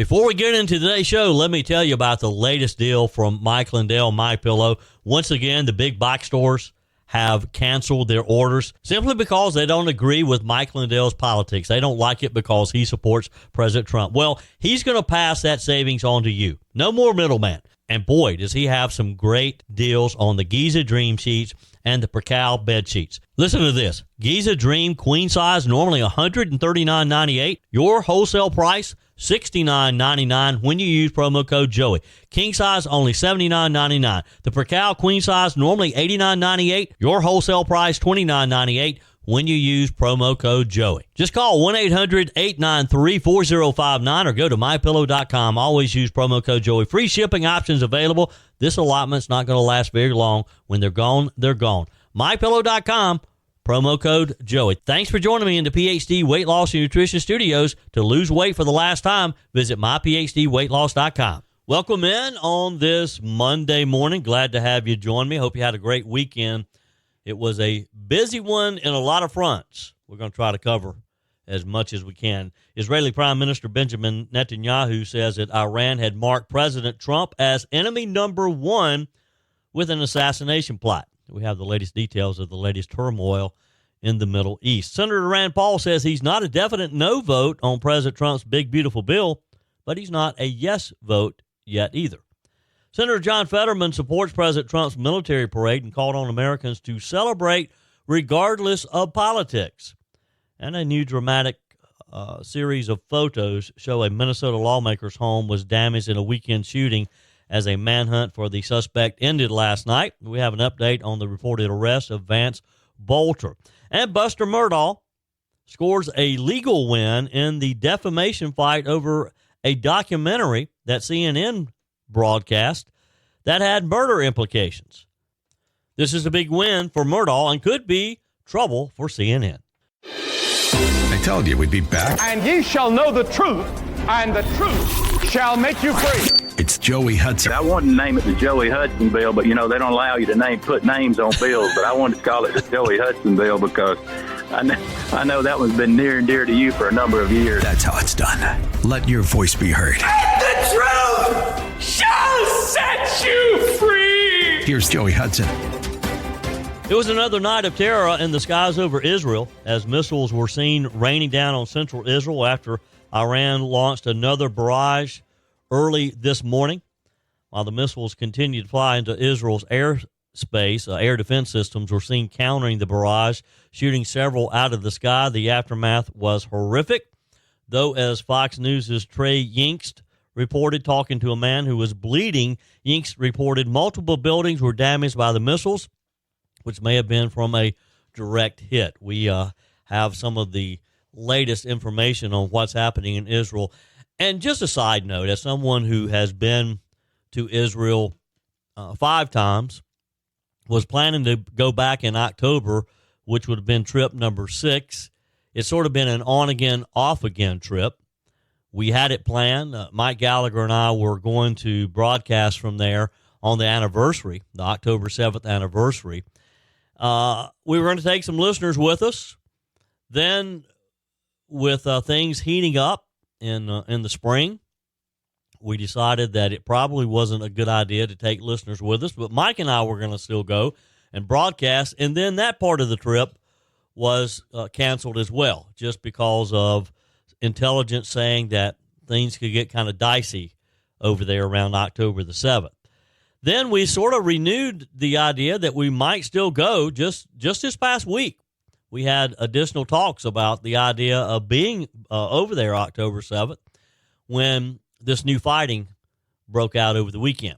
Before we get into today's show, let me tell you about the latest deal from Mike Lindell, MyPillow. Once again, the big box stores have canceled their orders simply because they don't agree with Mike Lindell's politics. They don't like it because he supports President Trump. Well, he's going to pass that savings on to you. No more middleman. And boy, does he have some great deals on the Giza Dream sheets and the Percal bed sheets. Listen to this. Giza Dream queen size, normally $139.98. Your wholesale price, $69.99 when you use promo code Joey. King size, only $79.99. The Percal queen size, normally $89.98. Your wholesale price, $29.98 when you use promo code Joey. Just call 1-800-893-4059 or go to MyPillow.com. Always use promo code Joey. Free shipping options available. This allotment's not going to last very long. When they're gone, they're gone. MyPillow.com, promo code Joey. Thanks for joining me in the PhD Weight Loss and Nutrition Studios. To lose weight for the last time, visit myphdweightloss.com. Welcome in on this Monday morning. Glad to have you join me. Hope you had a great weekend. It was a busy one in a lot of fronts. We're going to try to cover as much as we can. Israeli Prime Minister Benjamin Netanyahu says that Iran had marked President Trump as enemy number one with an assassination plot. We have the latest details of the latest turmoil in the Middle East. Senator Rand Paul says he's not a definite no vote on President Trump's big, beautiful bill, but he's not a yes vote yet either. Senator John Fetterman supports President Trump's military parade and called on Americans to celebrate regardless of politics. And a new dramatic series of photos show a Minnesota lawmaker's home was damaged in a weekend shooting as a manhunt for the suspect ended last night. We have an update on the reported arrest of Vance Bolter. And Buster Murdaugh scores a legal win in the defamation fight over a documentary that CNN broadcast that had murder implications. This is a big win for Murdaugh and could be trouble for CNN. I told you we'd be back. And ye shall know the truth, and the truth shall make you free. It's Joey Hudson. I wanted to name it the Joey Hudson bill, but, they don't allow you to put names on bills. But I wanted to call it the Joey Hudson bill because I know that one's been near and dear to you for a number of years. That's how it's done. Let your voice be heard. And the truth shall set you free. Here's Joey Hudson. It was another night of terror in the skies over Israel as missiles were seen raining down on central Israel after Iran launched another barrage early this morning. While the missiles continued to fly into Israel's airspace, air defense systems were seen countering the barrage, shooting several out of the sky. The aftermath was horrific, though, as Fox News' Trey Yingst reported, talking to a man who was bleeding, Yingst reported multiple buildings were damaged by the missiles, which may have been from a direct hit. We have some of the latest information on what's happening in Israel. And just a side note, as someone who has been to Israel 5 times, was planning to go back in October, which would have been trip number 6. It's sort of been an on-again, off-again trip. We had it planned. Mike Gallagher and I were going to broadcast from there on the anniversary, the October 7th anniversary. We were going to take some listeners with us. Then, with things heating up in the spring, we decided that it probably wasn't a good idea to take listeners with us, but Mike and I were going to still go and broadcast, and then that part of the trip was canceled as well, just because of intelligence saying that things could get kind of dicey over there around October the 7th. Then we sort of renewed the idea that we might still go just this past week. We had additional talks about the idea of being over there October 7th when this new fighting broke out over the weekend.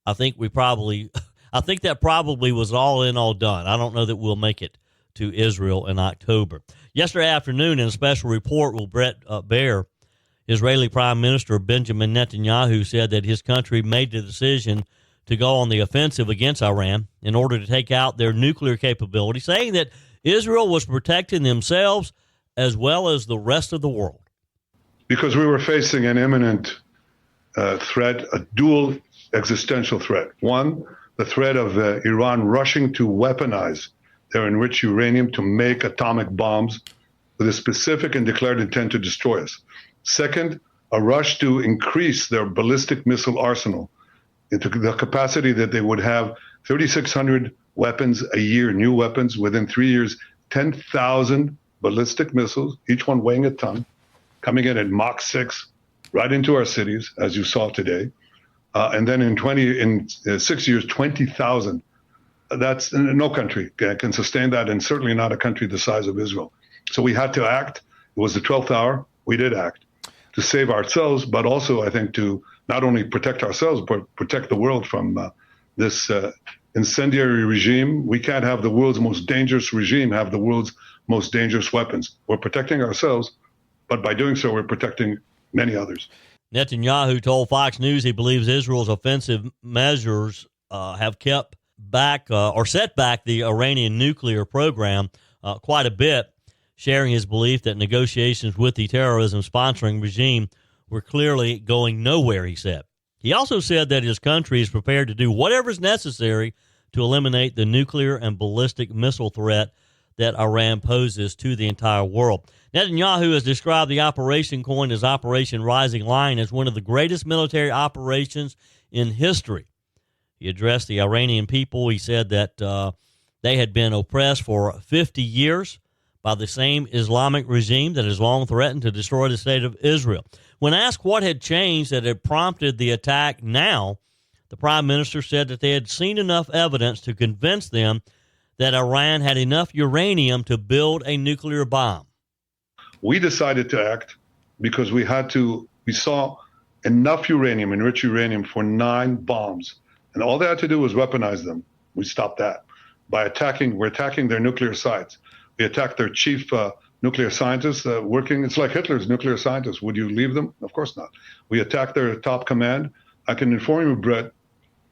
I think that probably was all done. I don't know that we'll make it to Israel in October. Yesterday afternoon, in a special report with Brett Baer, Israeli Prime Minister Benjamin Netanyahu said that his country made the decision to go on the offensive against Iran in order to take out their nuclear capability, saying that Israel was protecting themselves as well as the rest of the world. Because we were facing an imminent threat, a dual existential threat. One, the threat of Iran rushing to weaponize their enriched uranium to make atomic bombs with a specific and declared intent to destroy us. Second, a rush to increase their ballistic missile arsenal into the capacity that they would have 3,600 weapons a year, new weapons within 3 years, 10,000 ballistic missiles, each one weighing a ton, coming in at Mach 6, right into our cities, as you saw today. And then in 6 years, 20,000. That's no country can sustain that, and certainly not a country the size of Israel. So we had to act. It was the 12th hour. We did act to save ourselves, but also, I think, to not only protect ourselves, but protect the world from this incendiary regime. We can't have the world's most dangerous regime have the world's most dangerous weapons. We're protecting ourselves, but by doing so, we're protecting many others. Netanyahu told Fox News he believes Israel's offensive measures have kept back or set back the Iranian nuclear program quite a bit, sharing his belief that negotiations with the terrorism-sponsoring regime were clearly going nowhere, he said. He also said that his country is prepared to do whatever is necessary to eliminate the nuclear and ballistic missile threat that Iran poses to the entire world. Netanyahu has described the operation coined as Operation Rising Lion as one of the greatest military operations in history. He addressed the Iranian people. He said that they had been oppressed for 50 years by the same Islamic regime that has long threatened to destroy the state of Israel. When asked what had changed that had prompted the attack now, the prime minister said that they had seen enough evidence to convince them that Iran had enough uranium to build a nuclear bomb. We decided to act because we saw enough uranium, enriched uranium, for 9 bombs. And all they had to do was weaponize them. We stopped that. We're attacking their nuclear sites. We attacked their chief nuclear scientists working. It's like Hitler's nuclear scientists. Would you leave them? Of course not. We attacked their top command. I can inform you, Brett,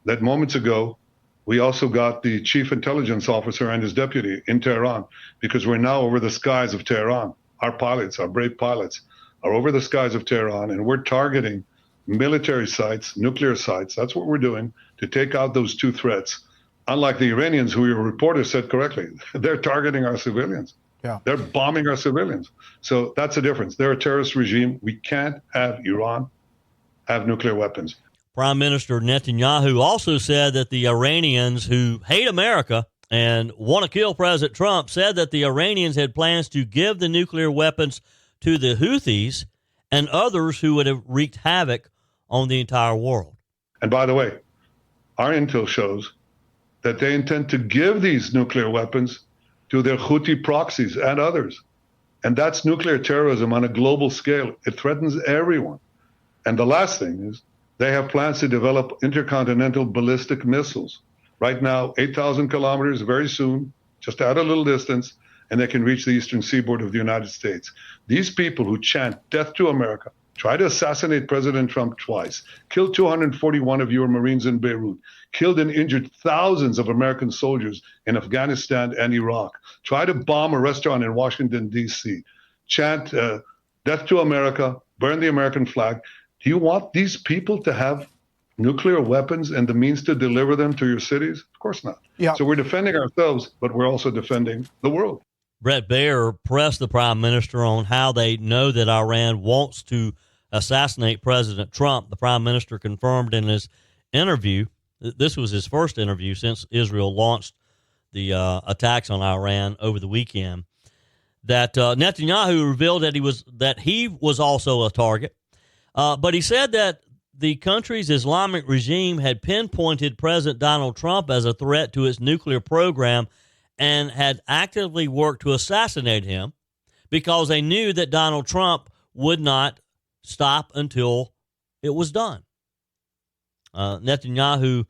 that moments ago, we also got the chief intelligence officer and his deputy in Tehran, because we're now over the skies of Tehran. Our pilots, our brave pilots, are over the skies of Tehran, and we're targeting military sites, nuclear sites. That's what we're doing to take out those 2 threats. Unlike the Iranians, who your reporter said correctly, they're targeting our civilians. Yeah. They're bombing our civilians. So that's the difference. They're a terrorist regime. We can't have Iran have nuclear weapons. Prime Minister Netanyahu also said that the Iranians who hate America and want to kill President Trump said that the Iranians had plans to give the nuclear weapons to the Houthis and others who would have wreaked havoc on the entire world. And by the way, our intel shows that they intend to give these nuclear weapons to their Houthi proxies and others. And that's nuclear terrorism on a global scale. It threatens everyone. And the last thing is they have plans to develop intercontinental ballistic missiles. Right now, 8,000 kilometers, very soon, just add a little distance, and they can reach the eastern seaboard of the United States. These people who chant death to America, try to assassinate President Trump twice, killed 241 of your Marines in Beirut, killed and injured thousands of American soldiers in Afghanistan and Iraq, try to bomb a restaurant in Washington, D.C., chant death to America, burn the American flag. Do you want these people to have nuclear weapons and the means to deliver them to your cities? Of course not. Yeah. So we're defending ourselves, but we're also defending the world. Brett Baer pressed the prime minister on how they know that Iran wants to assassinate President Trump. The prime minister confirmed in his interview, this was his first interview since Israel launched the attacks on Iran over the weekend, that Netanyahu revealed that he was also a target. But he said that the country's Islamic regime had pinpointed President Donald Trump as a threat to its nuclear program and had actively worked to assassinate him because they knew that Donald Trump would not stop until it was done. Netanyahu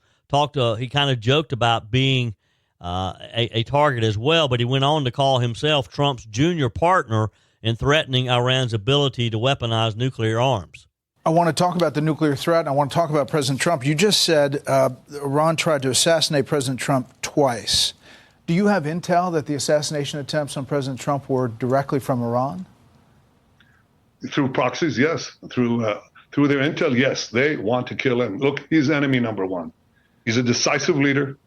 he kind of joked about being a target as well, but he went on to call himself Trump's junior partner in threatening Iran's ability to weaponize nuclear arms. I want to talk about the nuclear threat, and I want to talk about President Trump. You just said Iran tried to assassinate President Trump twice. Do you have intel that the assassination attempts on President Trump were directly from Iran? Through proxies, yes. Through their intel, yes. They want to kill him. Look, he's enemy number one. He's a decisive leader.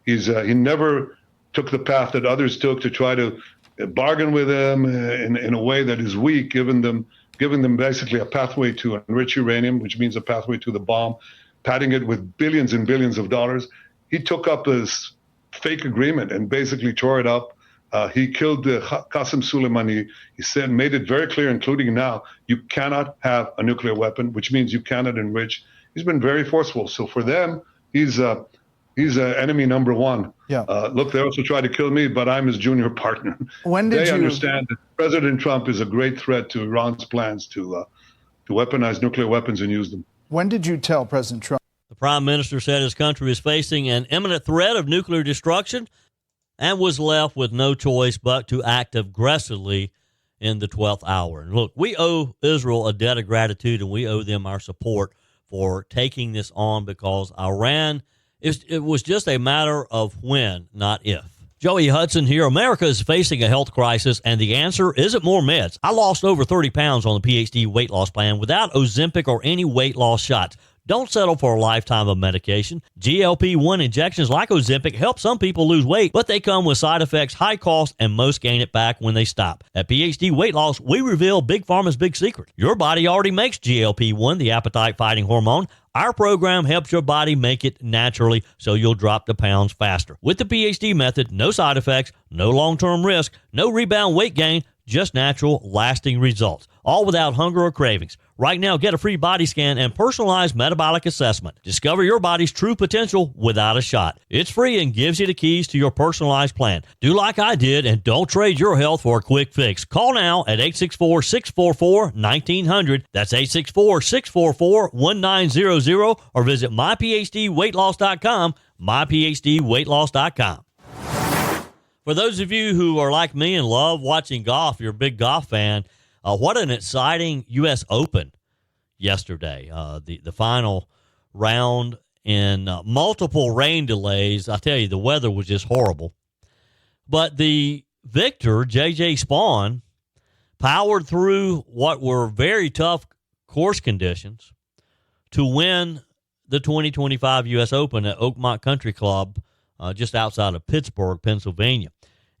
He never took the path that others took to try to bargain with him in a way that is weak, giving them giving them basically a pathway to enrich uranium, which means a pathway to the bomb, padding it with billions and billions of dollars. He took up this fake agreement and basically tore it up. He killed Qasem Soleimani. He made it very clear, including now, you cannot have a nuclear weapon, which means you cannot enrich. He's been very forceful. So for them, he's enemy number one. Yeah. Look, they also tried to kill me, but I'm his junior partner. When did they you understand that President Trump is a great threat to Iran's plans to weaponize nuclear weapons and use them? When did you tell President Trump? The prime minister said his country is facing an imminent threat of nuclear destruction and was left with no choice but to act aggressively in the 12th hour. And look, we owe Israel a debt of gratitude, and we owe them our support for taking this on, because Iran, it was just a matter of when, not if. Joey Hudson here. America is facing a health crisis, and the answer isn't more meds. I lost over 30 pounds on the PhD weight loss plan without Ozempic or any weight loss shots. Don't settle for a lifetime of medication. GLP-1 injections like Ozempic help some people lose weight, but they come with side effects, high cost, and most gain it back when they stop. At PhD Weight Loss, we reveal Big Pharma's big secret. Your body already makes GLP-1, the appetite-fighting hormone. Our program helps your body make it naturally so you'll drop the pounds faster. With the PhD method, no side effects, no long-term risk, no rebound weight gain, just natural, lasting results, all without hunger or cravings. Right now, get a free body scan and personalized metabolic assessment. Discover your body's true potential without a shot. It's free and gives you the keys to your personalized plan. Do like I did and don't trade your health for a quick fix. Call now at 864-644-1900. That's 864-644-1900, or visit myphdweightloss.com, myphdweightloss.com. For those of you who are like me and love watching golf, you're a big golf fan, what an exciting U.S. Open yesterday. The final round in multiple rain delays. I tell you, the weather was just horrible. But the victor, J.J. Spawn, powered through what were very tough course conditions to win the 2025 U.S. Open at Oakmont Country Club just outside of Pittsburgh, Pennsylvania.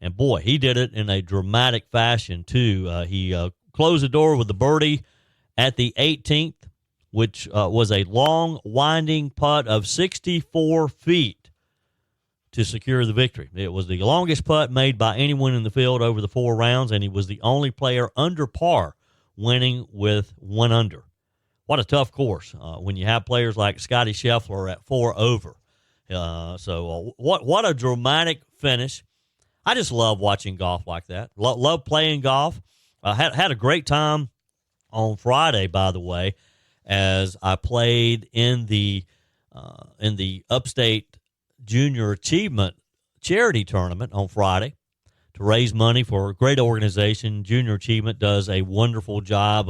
And, boy, he did it in a dramatic fashion, too. He closed the door with the birdie at the 18th, which was a long, winding putt of 64 feet to secure the victory. It was the longest putt made by anyone in the field over the 4 rounds, and he was the only player under par winning with 1 under. What a tough course when you have players like Scotty Scheffler at 4 over. So what a dramatic finish. I just love watching golf like that. Love playing golf. Had a great time on Friday, by the way, as I played in the Upstate Junior Achievement Charity Tournament on Friday to raise money for a great organization. Junior Achievement does a wonderful job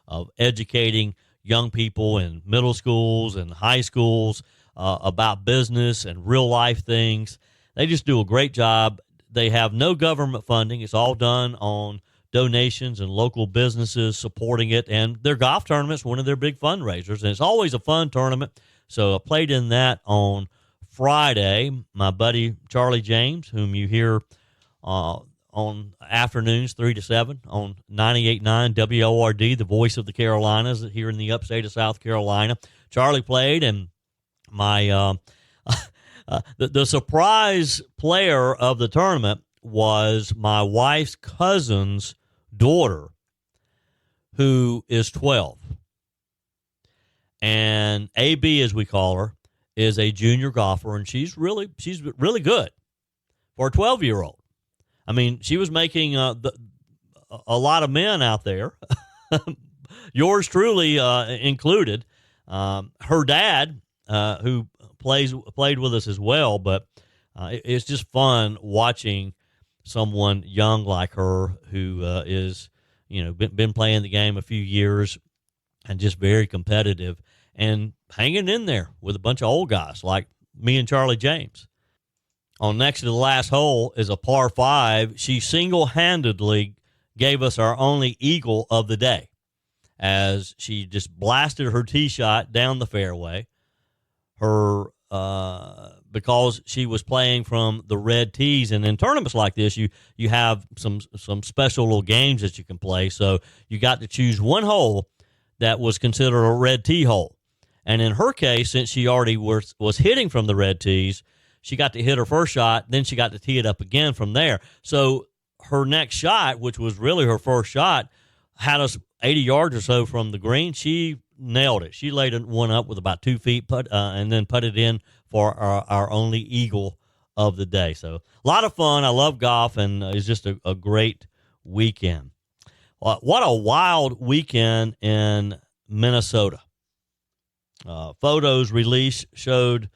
of educating young people in middle schools and high schools about business and real life things. They just do a great job. They have no government funding. It's all done on donations and local businesses supporting it. And their golf tournament's one of their big fundraisers. And it's always a fun tournament. So I played in that on Friday. My buddy Charlie James, whom you hear on afternoons 3 to 7 on 98.9 WORD, the voice of the Carolinas here in the upstate of South Carolina. Charlie played, and my the surprise player of the tournament was my wife's cousin's daughter, who is 12. And AB, as we call her, is a junior golfer, and she's really good for a 12-year-old. I mean, she was making a lot of men out there, yours truly included. Her dad, who played with us as well, but it's just fun watching someone young like her who is, been playing the game a few years and just very competitive and hanging in there with a bunch of old guys like me and Charlie James. On next to the last hole is a par 5. She single-handedly gave us our only eagle of the day as she just blasted her tee shot down the fairway. Her because she was playing from the red tees. And in tournaments like this, you have some special little games that you can play. So you got to choose one hole that was considered a red tee hole. And in her case, since she already was hitting from the red tees, she got to hit her first shot, then she got to tee it up again from there. So her next shot, which was really her first shot, had us 80 yards or so from the green. She nailed it. She laid one up with about 2 feet and then putted in for our only eagle of the day. So a lot of fun. I love golf, and it's just a great weekend. What a wild weekend in Minnesota. Photos released showed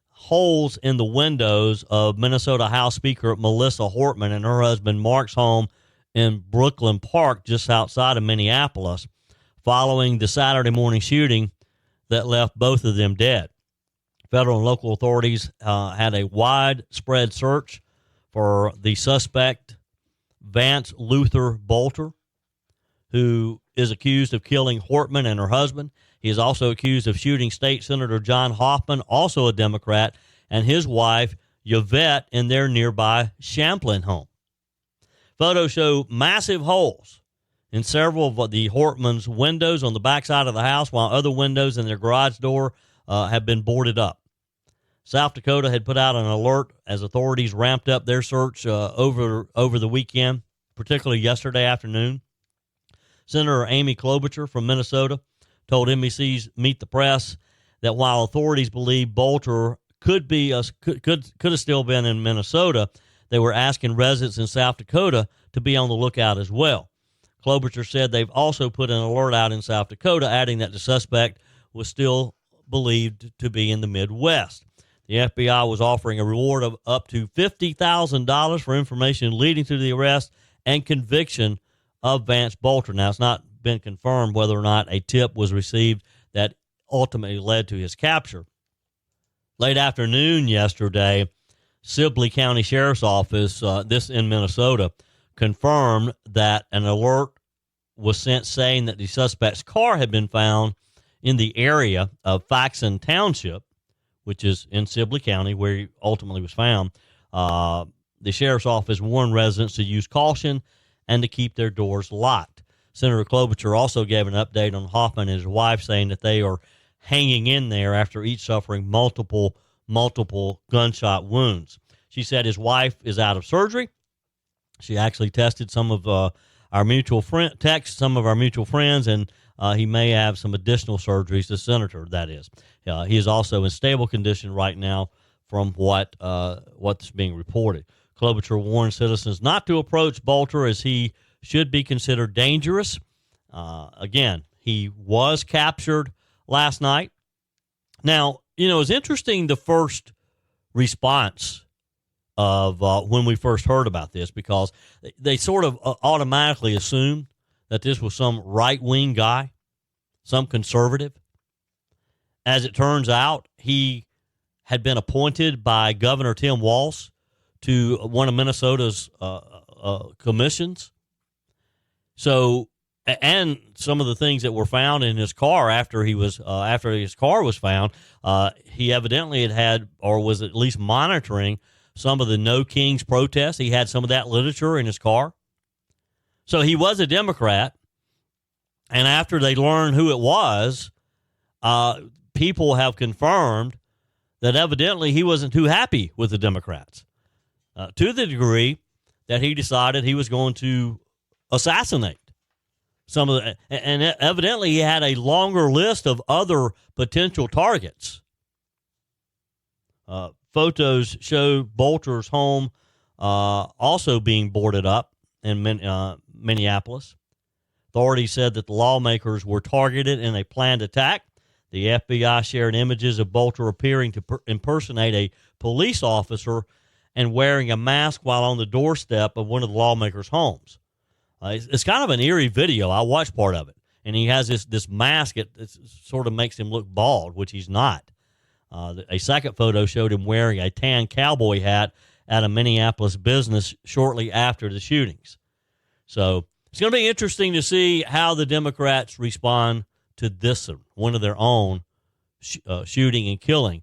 holes in the windows of Minnesota House Speaker Melissa Hortman and her husband Mark's home in Brooklyn Park, just outside of Minneapolis, following the Saturday morning shooting that left both of them dead. Federal and local authorities had a widespread search for the suspect, Vance Luther Bolter, who is accused of killing Hortman and her husband. He is also accused of shooting State Senator John Hoffman, also a Democrat, and his wife, Yvette, in their nearby Champlain home. Photos show massive holes in several of the Hortman's windows on the backside of the house, while other windows in their garage door have been boarded up. South Dakota had put out an alert as authorities ramped up their search over the weekend, particularly yesterday afternoon. Senator Amy Klobuchar from Minnesota told NBC's Meet the Press that while authorities believe Bolter could have still been in Minnesota, they were asking residents in South Dakota to be on the lookout as well. Klobuchar said they've also put an alert out in South Dakota, adding that the suspect was still believed to be in the Midwest. The FBI was offering a reward of up to $50,000 for information leading to the arrest and conviction of Vance Bolter. Now, it's not been confirmed whether or not a tip was received that ultimately led to his capture. Late afternoon yesterday, Sibley County Sheriff's Office, this in Minnesota, confirmed that an alert was sent saying that the suspect's car had been found in the area of Faxon Township, which is in Sibley County, where he ultimately was found. The Sheriff's Office warned residents to use caution and to keep their doors locked. Senator Klobuchar also gave an update on Hoffman and his wife, saying that they are hanging in there after each suffering multiple gunshot wounds. She said his wife is out of surgery. She actually tested some of our mutual friends, and he may have some additional surgeries. The senator, that is. He is also in stable condition right now, from what's being reported. Klobuchar warned citizens not to approach Bolter, as he should be considered dangerous. Again, he was captured last night. Now, it's interesting, the first response of when we first heard about this, because they sort of automatically assumed that this was some right-wing guy, some conservative. As it turns out, he had been appointed by Governor Tim Walz to one of Minnesota's commissions. So, and some of the things that were found in his car after his car was found, he evidently had or was at least monitoring some of the No Kings protests. He had some of that literature in his car. So he was a Democrat. And after they learned who it was, people have confirmed that evidently he wasn't too happy with the Democrats, to the degree that he decided he was going to assassinate some of the, and evidently he had a longer list of other potential targets. Photos show Bolter's home also being boarded up in Minneapolis. Authorities said that the lawmakers were targeted in a planned attack. The FBI shared images of Bolter appearing to impersonate a police officer and wearing a mask while on the doorstep of one of the lawmakers' homes. It's kind of an eerie video. I watched part of it. And he has this mask. It sort of makes him look bald, which he's not. A second photo showed him wearing a tan cowboy hat at a Minneapolis business shortly after the shootings. So it's going to be interesting to see how the Democrats respond to this, one of their own shooting and killing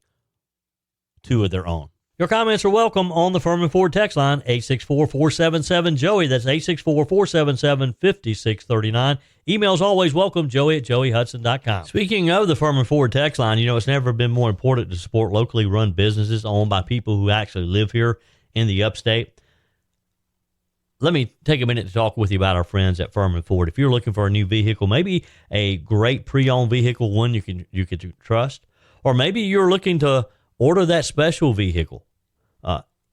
two of their own. Your comments are welcome on the Furman Ford text line, 864-477-JOEY. That's 864-477-5639. Emails always welcome, joey@joeyhudson.com. Speaking of the Furman Ford text line, it's never been more important to support locally run businesses owned by people who actually live here in the upstate. Let me take a minute to talk with you about our friends at Furman Ford. If you're looking for a new vehicle, maybe a great pre-owned vehicle, one you can trust, or maybe you're looking to order that special vehicle.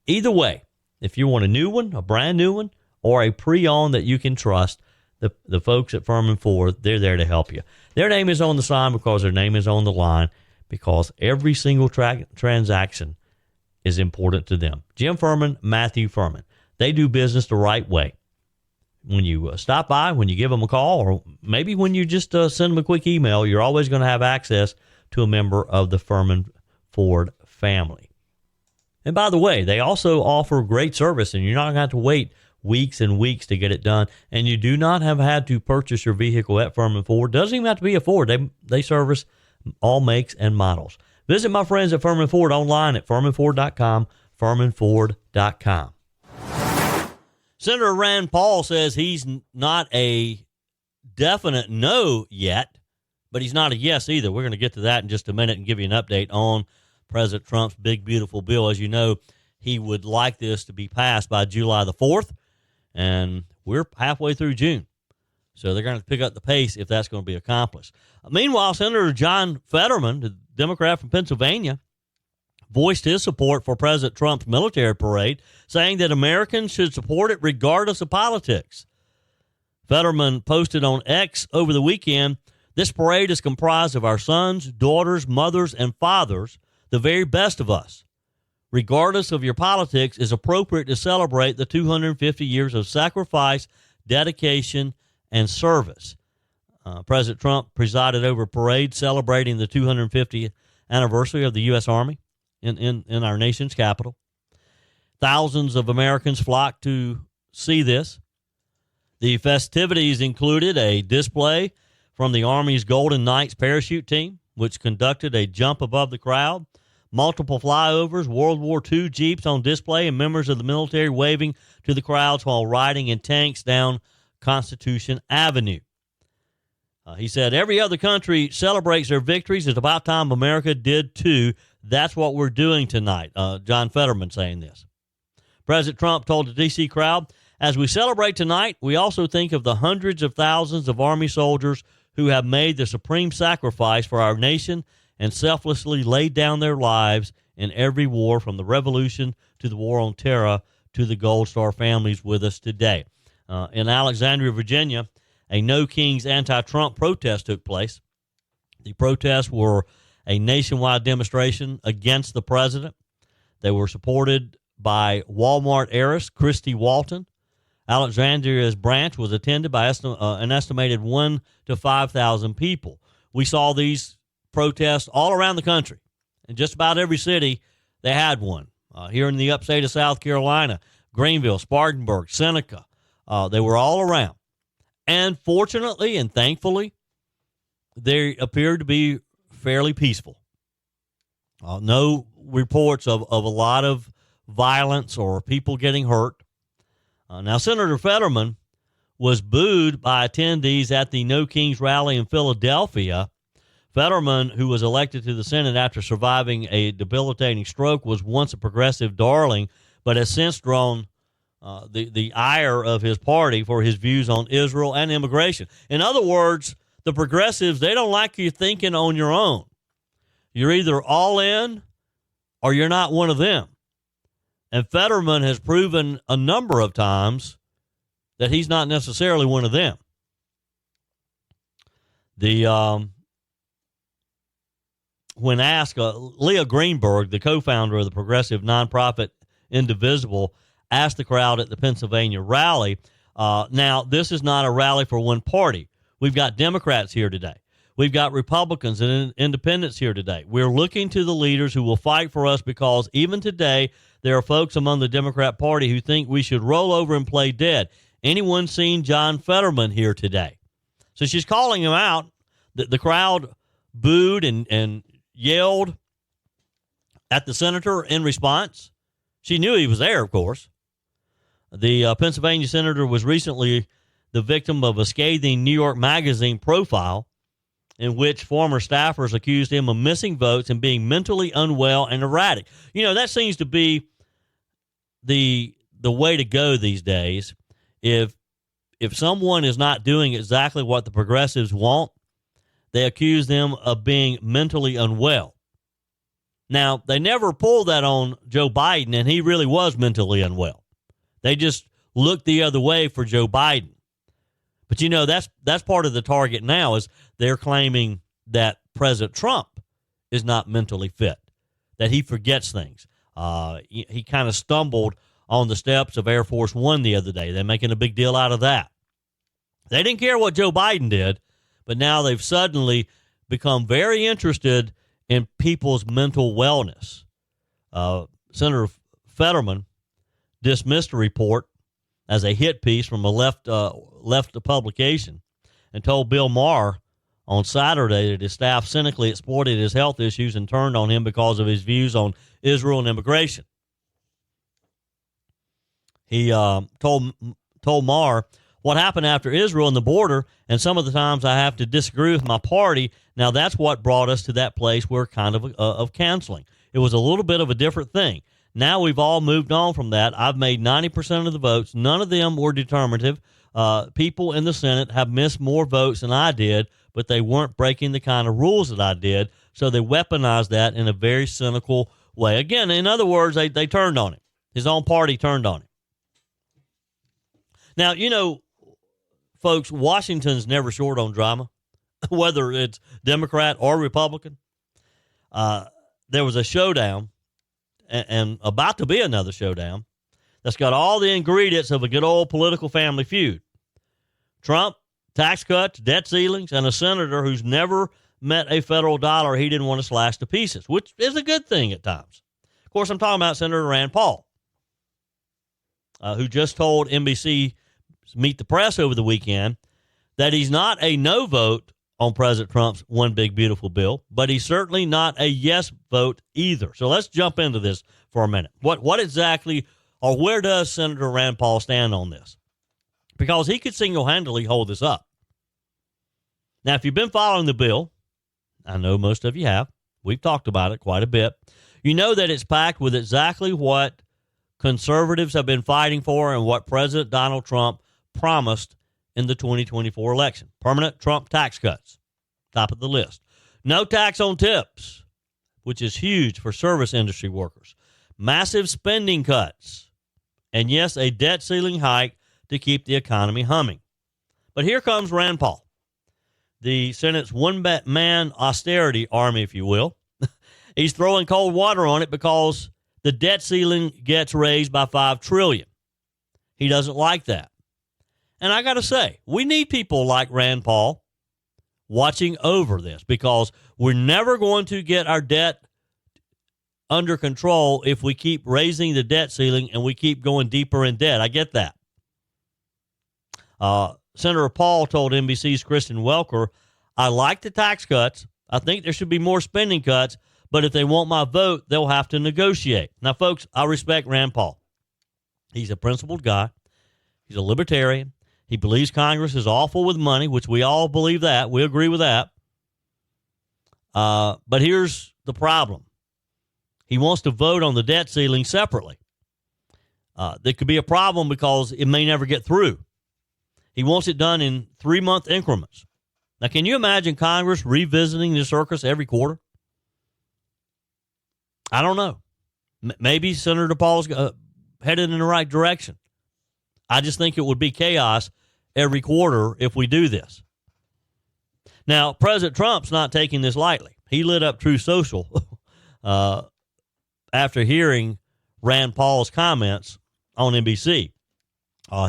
Either way, if you want a new one, a brand new one, or a pre-owned that you can trust, the folks at Furman Ford, they're there to help you. Their name is on the sign because their name is on the line, because every single transaction is important to them. Jim Furman, Matthew Furman. They do business the right way. When you stop by, when you give them a call, or maybe when you just send them a quick email, you're always going to have access to a member of the Furman Ford family. And by the way, they also offer great service, and you're not going to have to wait weeks and weeks to get it done. And you do not have had to purchase your vehicle at Furman Ford. Doesn't even have to be a Ford. They service all makes and models. Visit my friends at Furman Ford online at furmanford.com, furmanford.com. Senator Rand Paul says he's not a definite no yet, but he's not a yes either. We're going to get to that in just a minute and give you an update on President Trump's big, beautiful bill. As you know, he would like this to be passed by July the 4th, and we're halfway through June. So they're going to pick up the pace if that's going to be accomplished. Meanwhile, Senator John Fetterman, the Democrat from Pennsylvania, voiced his support for President Trump's military parade, saying that Americans should support it regardless of politics. Fetterman posted on X over the weekend, "This parade is comprised of our sons, daughters, mothers, and fathers, the very best of us. Regardless of your politics, it's appropriate to celebrate the 250 years of sacrifice, dedication, and service." President Trump presided over a parade celebrating the 250th anniversary of the U.S. Army in our nation's capital. Thousands of Americans flocked to see this. The festivities included a display from the Army's Golden Knights parachute team, which conducted a jump above the crowd, multiple flyovers, World War II Jeeps on display, and members of the military waving to the crowds while riding in tanks down Constitution Avenue. He said, "Every other country celebrates their victories. It's about time America did too. That's what we're doing tonight." John Fetterman saying this. President Trump told the D.C. crowd, "As we celebrate tonight, we also think of the hundreds of thousands of Army soldiers who have made the supreme sacrifice for our nation and selflessly laid down their lives in every war, from the Revolution to the War on Terror to the Gold Star families with us today." In Alexandria, Virginia, a No Kings anti-Trump protest took place. The protests were a nationwide demonstration against the president. They were supported by Walmart heiress Christy Walton. Alexandria's branch was attended by an estimated 1,000 to 5,000 people. We saw these protests all around the country. In just about every city, they had one. Here in the upstate of South Carolina, Greenville, Spartanburg, Seneca, they were all around. And fortunately and thankfully, they appeared to be fairly peaceful. No reports of a lot of violence or people getting hurt. Now, Senator Fetterman was booed by attendees at the No Kings rally in Philadelphia. Fetterman, who was elected to the Senate after surviving a debilitating stroke, was once a progressive darling, but has since drawn the ire of his party for his views on Israel and immigration. In other words, the progressives, they don't like you thinking on your own. You're either all in or you're not one of them. And Fetterman has proven a number of times that he's not necessarily one of them. When asked, Leah Greenberg, the co-founder of the progressive nonprofit Indivisible, asked the crowd at the Pennsylvania rally, now, this is not a rally for one party. We've got Democrats here today. We've got Republicans and independents here today. We're looking to the leaders who will fight for us, because even today, there are folks among the Democrat Party who think we should roll over and play dead. Anyone seen John Fetterman here today? So she's calling him out. The crowd booed and yelled at the senator in response. She knew he was there, of course. The Pennsylvania senator was recently the victim of a scathing New York Magazine profile in which former staffers accused him of missing votes and being mentally unwell and erratic. You know, that seems to be the way to go these days. If someone is not doing exactly what the progressives want, they accuse them of being mentally unwell. Now, they never pulled that on Joe Biden, and he really was mentally unwell. They just looked the other way for Joe Biden. But, you know, that's part of the target now is they're claiming that President Trump is not mentally fit, that he forgets things. He kind of stumbled on the steps of Air Force One the other day. They're making a big deal out of that. They didn't care what Joe Biden did, but now they've suddenly become very interested in people's mental wellness. Senator Fetterman dismissed a report as a hit piece from a left publication and told Bill Maher on Saturday that his staff cynically exploited his health issues and turned on him because of his views on Israel and immigration. He told Maher, what happened after Israel and the border, and some of the times I have to disagree with my party. Now, that's what brought us to that place where kind of canceling. It was a little bit of a different thing. Now we've all moved on from that. I've made 90% of the votes. None of them were determinative. People in the Senate have missed more votes than I did, but they weren't breaking the kind of rules that I did. So they weaponized that in a very cynical way. Again, in other words, they turned on him. His own party turned on him. Now, you know, folks, Washington's never short on drama, whether it's Democrat or Republican. There was a showdown and about to be another showdown that's got all the ingredients of a good old political family feud. Trump, tax cuts, debt ceilings, and a senator who's never met a federal dollar he didn't want to slash to pieces, which is a good thing at times. Of course, I'm talking about Senator Rand Paul, who just told NBC Meet the Press over the weekend that he's not a no vote on President Trump's One Big Beautiful Bill, but he's certainly not a yes vote either. So let's jump into this for a minute. What exactly, or where does Senator Rand Paul stand on this? Because he could single-handedly hold this up. Now, if you've been following the bill, I know most of you have. We've talked about it quite a bit. You know that it's packed with exactly what conservatives have been fighting for and what President Donald Trump promised in the 2024 election. Permanent Trump tax cuts, top of the list. No tax on tips, which is huge for service industry workers. Massive spending cuts. And yes, a debt ceiling hike to keep the economy humming. But here comes Rand Paul, the Senate's one-man austerity army, if you will. He's throwing cold water on it because the debt ceiling gets raised by $5 trillion. He doesn't like that. And I got to say, we need people like Rand Paul watching over this because we're never going to get our debt under control if we keep raising the debt ceiling and we keep going deeper in debt. I get that. Senator Paul told NBC's Kristen Welker, I like the tax cuts. I think there should be more spending cuts, but if they want my vote, they'll have to negotiate. Now, folks, I respect Rand Paul. He's a principled guy. He's a libertarian. He believes Congress is awful with money, which we all believe that. We agree with that. But here's the problem. He wants to vote on the debt ceiling separately. There could be a problem because it may never get through. He wants it done in 3-month increments. Now, can you imagine Congress revisiting the circus every quarter? I don't know. Maybe Senator Paul's headed in the right direction. I just think it would be chaos every quarter if we do this. Now, President Trump's not taking this lightly. He lit up True Social after hearing Rand Paul's comments on NBC.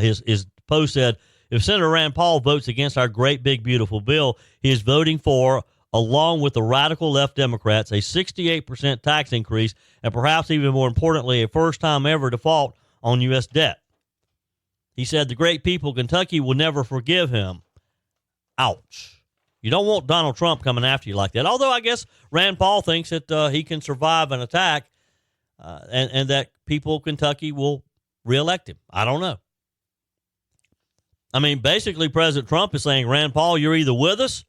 His post said, if Senator Rand Paul votes against our great big beautiful bill, he is voting for, along with the radical left Democrats, a 68% tax increase and perhaps even more importantly, a first-time ever default on U.S. debt. He said the great people of Kentucky will never forgive him. Ouch. You don't want Donald Trump coming after you like that. Although I guess Rand Paul thinks that he can survive an attack and that people of Kentucky will reelect him. I don't know. I mean, basically, President Trump is saying, Rand Paul, you're either with us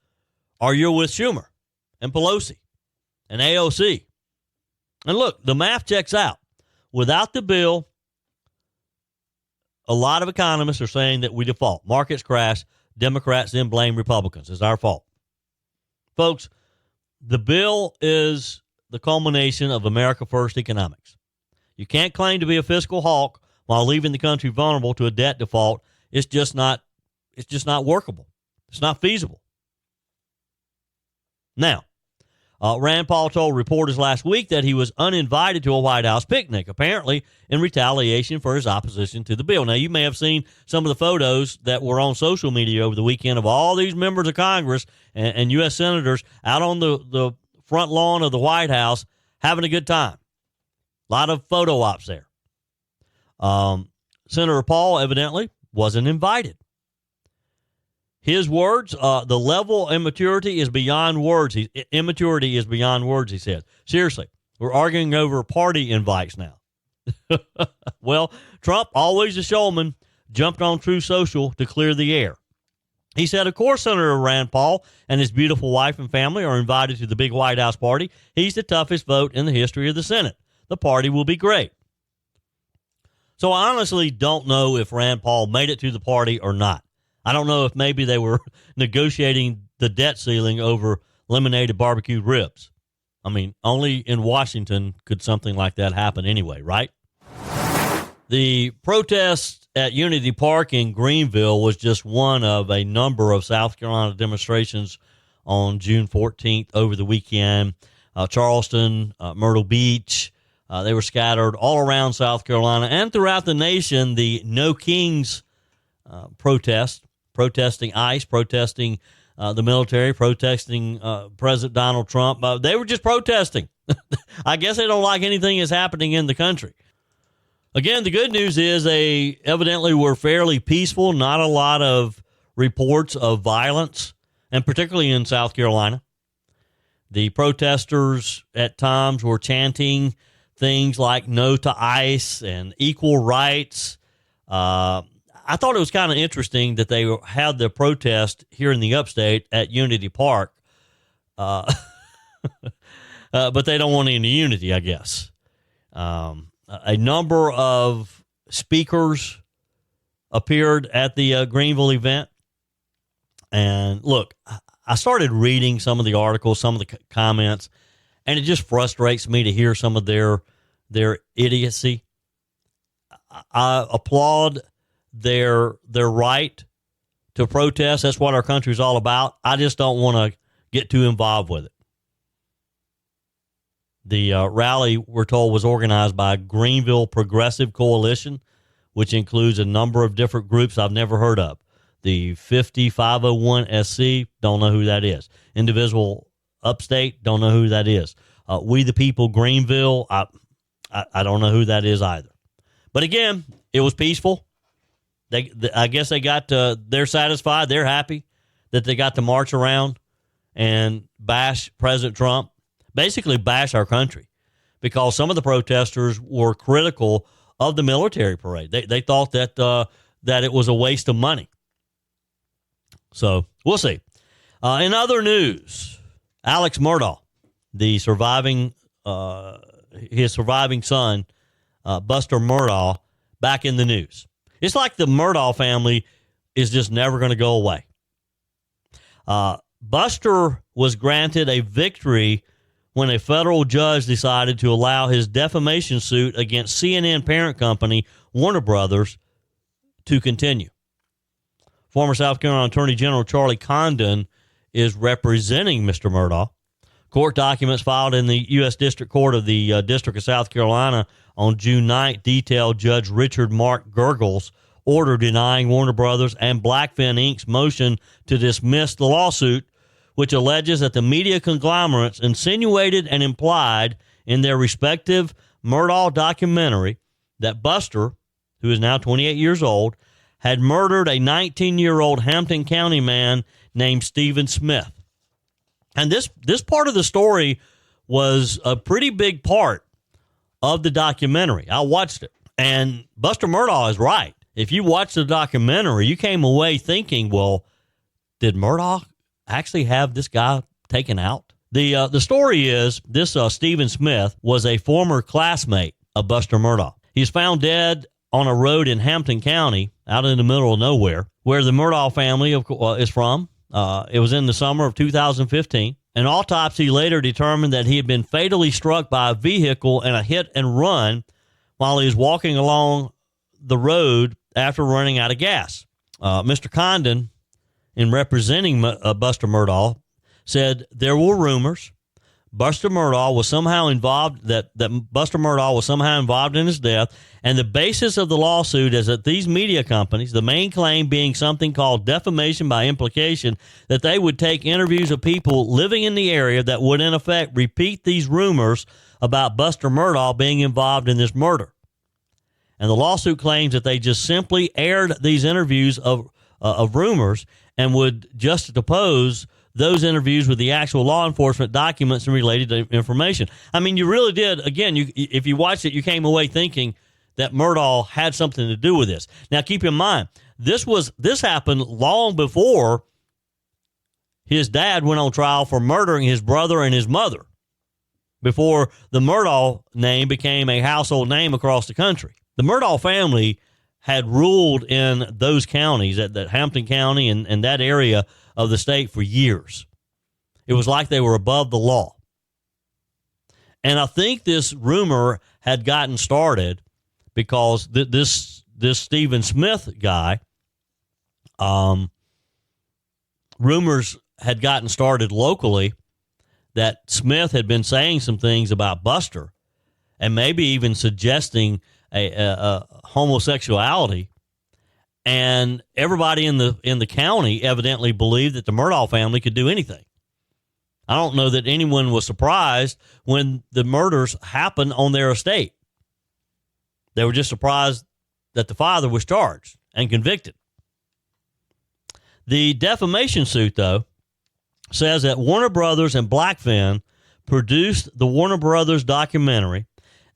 or you're with Schumer and Pelosi and AOC. And look, the math checks out. Without the bill, a lot of economists are saying that we default. Markets crash. Democrats then blame Republicans. It's our fault. Folks, the bill is the culmination of America First economics. You can't claim to be a fiscal hawk while leaving the country vulnerable to a debt default. It's just not workable. It's not feasible. Now, Rand Paul told reporters last week that he was uninvited to a White House picnic, apparently in retaliation for his opposition to the bill. Now, you may have seen some of the photos that were on social media over the weekend of all these members of Congress and U.S. senators out on the front lawn of the White House having a good time. A lot of photo ops there. Senator Paul evidently wasn't invited. His words, the level of immaturity is beyond words. Immaturity is beyond words, he said. Seriously, we're arguing over party invites now. Well, Trump, always a showman, jumped on Truth Social to clear the air. He said, of course, Senator Rand Paul and his beautiful wife and family are invited to the big White House party. He's the toughest vote in the history of the Senate. The party will be great. So I honestly don't know if Rand Paul made it to the party or not. I don't know if maybe they were negotiating the debt ceiling over laminated barbecued ribs. I mean, only in Washington could something like that happen anyway, right? The protest at Unity Park in Greenville was just one of a number of South Carolina demonstrations on June 14th over the weekend. Charleston, Myrtle Beach, they were scattered all around South Carolina and throughout the nation. The No Kings protesting ICE, protesting the military, protesting President Donald Trump. They were just protesting. I guess they don't like anything that's happening in the country. Again, the good news is they evidently were fairly peaceful, not a lot of reports of violence, and particularly in South Carolina. The protesters at times were chanting things like no to ICE and equal rights. I thought it was kind of interesting that they had the protest here in the upstate at Unity Park, but they don't want any unity, I guess. A number of speakers appeared at the Greenville event. And look, I started reading some of the articles, some of the comments, and it just frustrates me to hear some of their idiocy. I applaud their right to protest. That's what our country is all about. I just don't want to get too involved with it. The rally, we're told, was organized by Greenville Progressive Coalition, which includes a number of different groups I've never heard of. The 5501SC, don't know who that is. Individual Upstate, don't know who that is. We the People Greenville, I don't know who that is either. But again, it was peaceful. I guess they got they're satisfied. They're happy that they got to march around and bash President Trump, basically bash our country, because some of the protesters were critical of the military parade. They thought that it was a waste of money. So we'll see. In other news, Alex Murdaugh, the his surviving son, Buster Murdaugh, back in the news. It's like the Murdaugh family is just never going to go away. Buster was granted a victory when a federal judge decided to allow his defamation suit against CNN parent company Warner Brothers to continue. Former South Carolina Attorney General Charlie Condon is representing Mr. Murdaugh. Court documents filed in the U.S. District Court of the District of South Carolina on June 9th detailed Judge Richard Mark Gergel's order denying Warner Brothers and Blackfin Inc.'s motion to dismiss the lawsuit, which alleges that the media conglomerates insinuated and implied in their respective Murdaugh documentary that Buster, who is now 28 years old, had murdered a 19-year-old Hampton County man named Stephen Smith. And this part of the story was a pretty big part of the documentary. I watched it, and Buster Murdaugh is right. If you watch the documentary, you came away thinking, well, did Murdaugh actually have this guy taken out? The story is this Stephen Smith was a former classmate of Buster Murdaugh. He's found dead on a road in Hampton County, out in the middle of nowhere, where the Murdaugh family is from. It was in the summer of 2015. An autopsy later determined that he had been fatally struck by a vehicle in a hit and run while he was walking along the road after running out of gas. Mr. Condon, in representing Buster Murdaugh, said there were rumors Buster Murdaugh was somehow involved, that Buster Murdaugh was somehow involved in his death, and the basis of the lawsuit is that these media companies, the main claim being something called defamation by implication, that they would take interviews of people living in the area that would in effect repeat these rumors about Buster Murdaugh being involved in this murder. And the lawsuit claims that they just simply aired these interviews of rumors and would juxtapose those interviews with the actual law enforcement documents and related information. I mean, you really did. Again, if you watched it, you came away thinking that Murdaugh had something to do with this. Now, keep in mind, this happened long before his dad went on trial for murdering his brother and his mother, before the Murdaugh name became a household name across the country. The Murdaugh family had ruled in those counties, that Hampton County and that area of the state, for years. It was like they were above the law. And I think this rumor had gotten started because this Stephen Smith guy, rumors had gotten started locally that Smith had been saying some things about Buster and maybe even suggesting a homosexuality. And everybody in the county evidently believed that the Murdaugh family could do anything. I don't know that anyone was surprised when the murders happened on their estate. They were just surprised that the father was charged and convicted. The defamation suit, though, says that Warner Brothers and Blackfin produced the Warner Brothers documentary,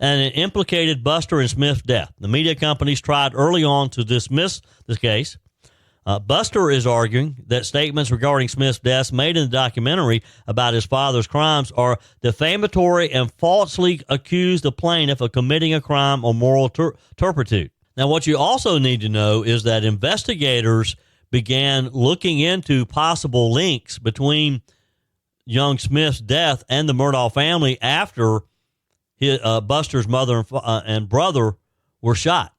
and it implicated Buster and Smith's death. The media companies tried early on to dismiss this case. Buster is arguing that statements regarding Smith's death made in the documentary about his father's crimes are defamatory and falsely accuse the plaintiff of committing a crime or moral turpitude. Now, what you also need to know is that investigators began looking into possible links between young Smith's death and the Murdaugh family after Buster's mother and brother were shot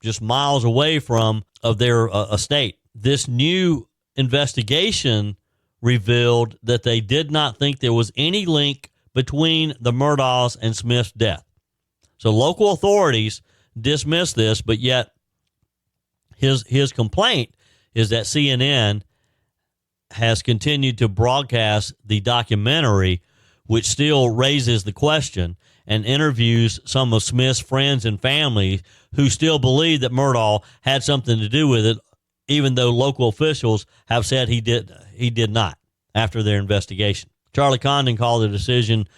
just miles away from their estate. This new investigation revealed that they did not think there was any link between the Murdaughs and Smith's death. So local authorities dismissed this, but yet his complaint is that CNN has continued to broadcast the documentary, which still raises the question and interviews some of Smith's friends and family who still believe that Murdaugh had something to do with it, even though local officials have said he did not after their investigation. Charlie Condon called the decision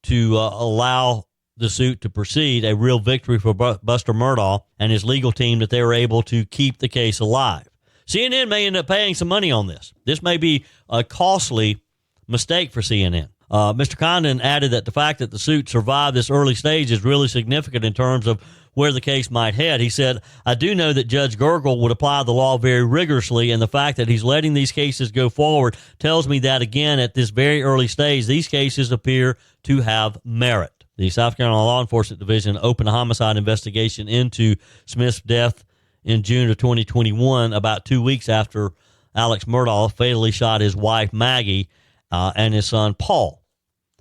to allow the suit to proceed a real victory for Buster Murdaugh and his legal team, that they were able to keep the case alive. CNN may end up paying some money on this. This may be a costly mistake for CNN. Mr. Condon added that the fact that the suit survived this early stage is really significant in terms of where the case might head. He said, I do know that Judge Gergel would apply the law very rigorously, and the fact that he's letting these cases go forward tells me that, again, at this very early stage, these cases appear to have merit. The South Carolina Law Enforcement Division opened a homicide investigation into Smith's death in June of 2021, about 2 weeks after Alex Murdaugh fatally shot his wife, Maggie, and his son, Paul.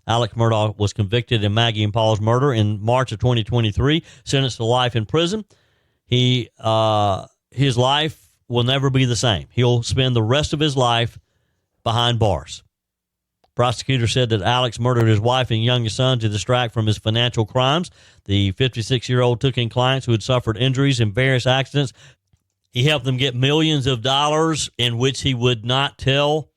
Alex Murdaugh was convicted in Maggie and Paul's murder in March of 2023, sentenced to life in prison. His life will never be the same. He'll spend the rest of his life behind bars. Prosecutors said that Alex murdered his wife and youngest son to distract from his financial crimes. The 56-year-old took in clients who had suffered injuries in various accidents. He helped them get millions of dollars in which he would not tell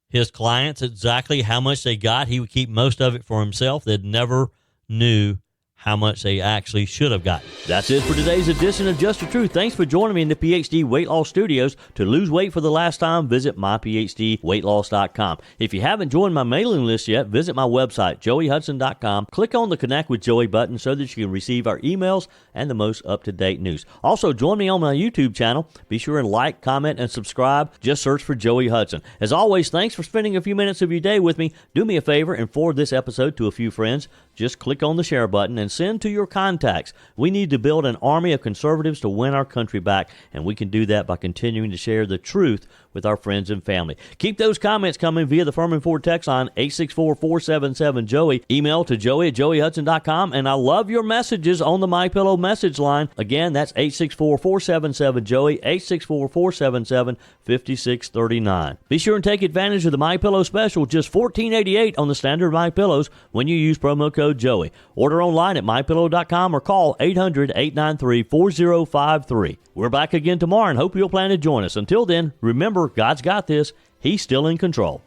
his clients exactly how much they got. He would keep most of it for himself. They never knew how much they actually should have gotten. That's it for today's edition of Just the Truth. Thanks for joining me in the PhD Weight Loss Studios. To lose weight for the last time, visit myphdweightloss.com. If you haven't joined my mailing list yet, visit my website, joeyhudson.com. Click on the Connect with Joey button so that you can receive our emails and the most up-to-date news. Also, join me on my YouTube channel. Be sure and like, comment, and subscribe. Just search for Joey Hudson. As always, thanks for spending a few minutes of your day with me. Do me a favor and forward this episode to a few friends. Just click on the share button and send to your contacts. We need to build an army of conservatives to win our country back, and we can do that by continuing to share the truth with our friends and family. Keep those comments coming via the Furman Ford text line 864-477-JOEY. Email to joey@joeyhudson.com, and I love your messages on the MyPillow message line. Again, that's 864-477-JOEY, 864-477-5639. Be sure and take advantage of the MyPillow special, just $14.88 on the standard MyPillows when you use promo code Joey. Order online at mypillow.com or call 800-893-4053. We're back again tomorrow and hope you'll plan to join us. Until then, remember, God's got this. He's still in control.